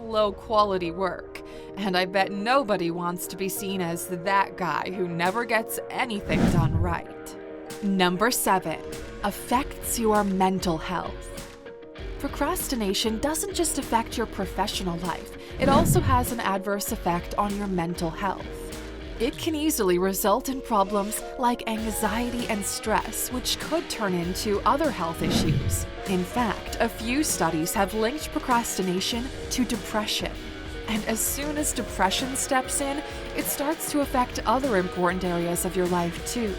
low-quality work. And I bet nobody wants to be seen as that guy who never gets anything done right. Number 7. Affects your mental health. Procrastination doesn't just affect your professional life, it also has an adverse effect on your mental health. It can easily result in problems like anxiety and stress, which could turn into other health issues. In fact, a few studies have linked procrastination to depression. And as soon as depression steps in, it starts to affect other important areas of your life too.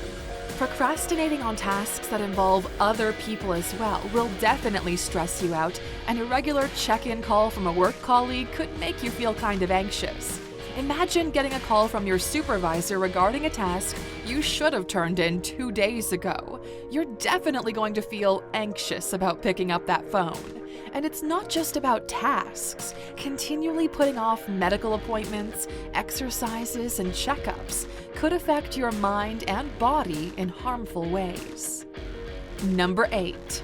Procrastinating on tasks that involve other people as well will definitely stress you out, and a regular check-in call from a work colleague could make you feel kind of anxious. Imagine getting a call from your supervisor regarding a task you should have turned in 2 days ago. You're definitely going to feel anxious about picking up that phone. And it's not just about tasks. Continually putting off medical appointments, exercises, and checkups could affect your mind and body in harmful ways. Number 8.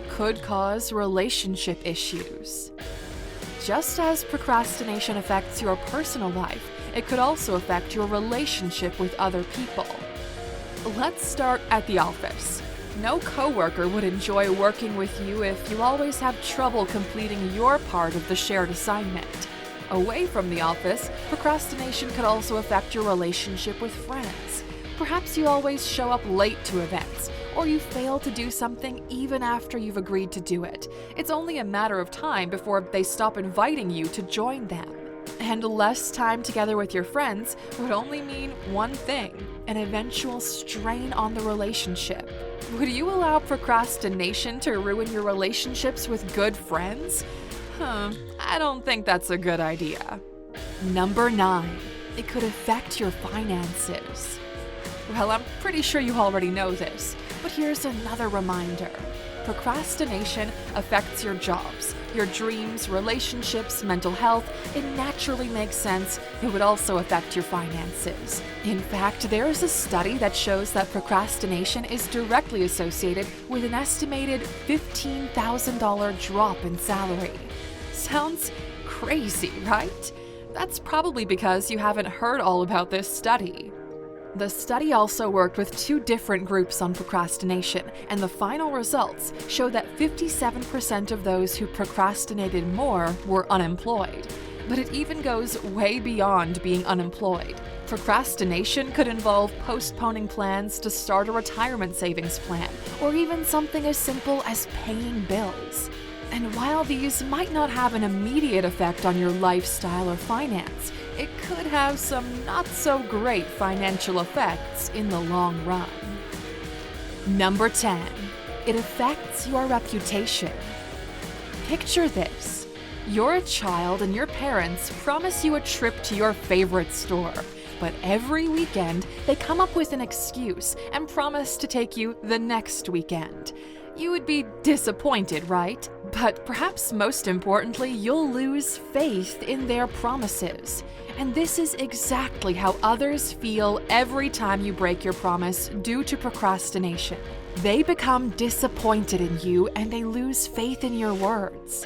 Could cause relationship issues. Just as procrastination affects your personal life, it could also affect your relationship with other people. Let's start at the office. No coworker would enjoy working with you if you always have trouble completing your part of the shared assignment. Away from the office, procrastination could also affect your relationship with friends. Perhaps you always show up late to events, or you fail to do something even after you've agreed to do it. It's only a matter of time before they stop inviting you to join them. And less time together with your friends would only mean one thing: an eventual strain on the relationship. Would you allow procrastination to ruin your relationships with good friends? I don't think that's a good idea. Number 9. It could affect your finances. Well, I'm pretty sure you already know this, but here's another reminder. Procrastination affects your jobs, your dreams, relationships, mental health. It naturally makes sense it would also affect your finances. In fact, there is a study that shows that procrastination is directly associated with an estimated $15,000 drop in salary. Sounds crazy, right? That's probably because you haven't heard all about this study. The study also worked with 2 different groups on procrastination, and the final results show that 57% of those who procrastinated more were unemployed. But it even goes way beyond being unemployed. Procrastination could involve postponing plans to start a retirement savings plan, or even something as simple as paying bills. And while these might not have an immediate effect on your lifestyle or finance, it could have some not-so-great financial effects in the long run. Number 10. It affects your reputation. Picture this. You're a child and your parents promise you a trip to your favorite store. But every weekend, they come up with an excuse and promise to take you the next weekend. You would be disappointed, right? But perhaps most importantly, you'll lose faith in their promises. And this is exactly how others feel every time you break your promise due to procrastination. They become disappointed in you and they lose faith in your words.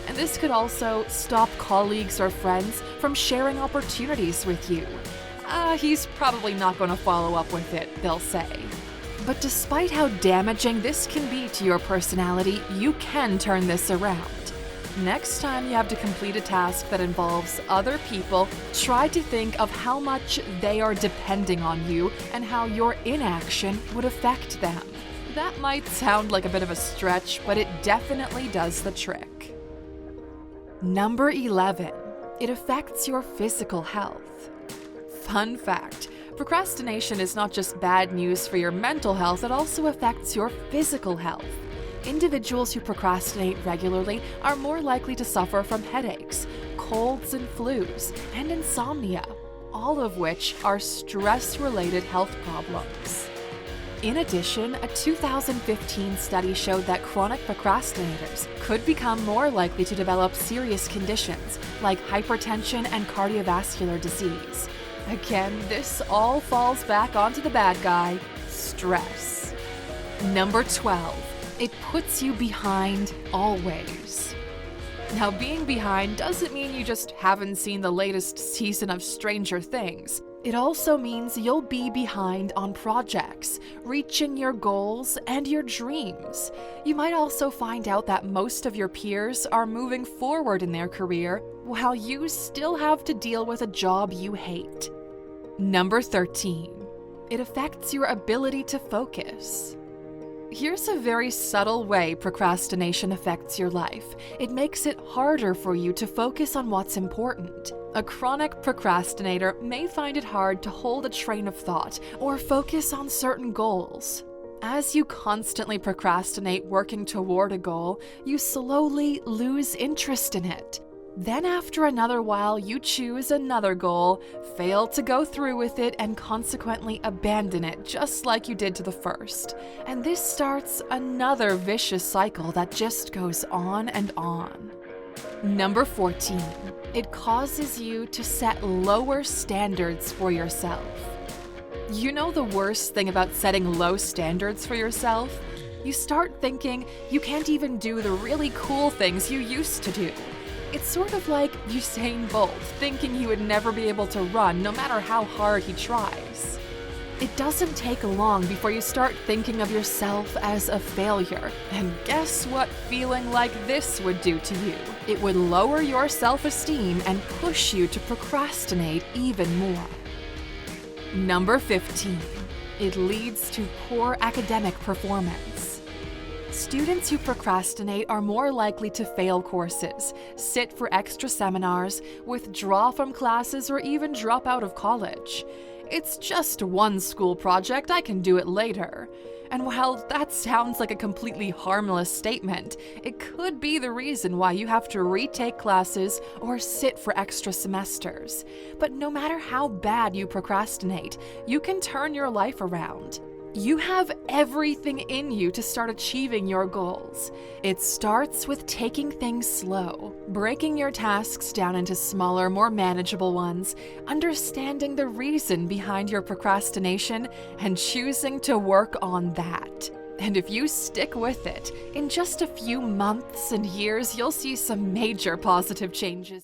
And this could also stop colleagues or friends from sharing opportunities with you. He's probably not going to follow up with it, they'll say. But despite how damaging this can be to your personality, you can turn this around. Next time you have to complete a task that involves other people, try to think of how much they are depending on you and how your inaction would affect them. That might sound like a bit of a stretch, but it definitely does the trick. Number 11. It affects your physical health. Fun fact. Procrastination is not just bad news for your mental health, it also affects your physical health. Individuals who procrastinate regularly are more likely to suffer from headaches, colds and flus, and insomnia, all of which are stress-related health problems. In addition, a 2015 study showed that chronic procrastinators could become more likely to develop serious conditions like hypertension and cardiovascular disease. Again, this all falls back onto the bad guy, stress. Number 12. It puts you behind always. Now, being behind doesn't mean you just haven't seen the latest season of Stranger Things. It also means you'll be behind on projects, reaching your goals and your dreams. You might also find out that most of your peers are moving forward in their career while you still have to deal with a job you hate. Number 13. It affects your ability to focus. Here's a very subtle way procrastination affects your life. It makes it harder for you to focus on what's important. A chronic procrastinator may find it hard to hold a train of thought or focus on certain goals. As you constantly procrastinate working toward a goal, you slowly lose interest in it. Then after another while, you choose another goal, fail to go through with it, and consequently abandon it just like you did to the first. And this starts another vicious cycle that just goes on and on. Number 14. It causes you to set lower standards for yourself. You know the worst thing about setting low standards for yourself? You start thinking you can't even do the really cool things you used to do. It's sort of like Usain Bolt thinking he would never be able to run no matter how hard he tries. It doesn't take long before you start thinking of yourself as a failure. And guess what feeling like this would do to you? It would lower your self-esteem and push you to procrastinate even more. Number 15. It leads to poor academic performance. Students who procrastinate are more likely to fail courses, sit for extra seminars, withdraw from classes, or even drop out of college. It's just one school project, I can do it later. And while that sounds like a completely harmless statement, it could be the reason why you have to retake classes or sit for extra semesters. But no matter how bad you procrastinate, you can turn your life around. You have everything in you to start achieving your goals. It starts with taking things slow, breaking your tasks down into smaller, more manageable ones, understanding the reason behind your procrastination, and choosing to work on that. And if you stick with it, in just a few months and years, you'll see some major positive changes.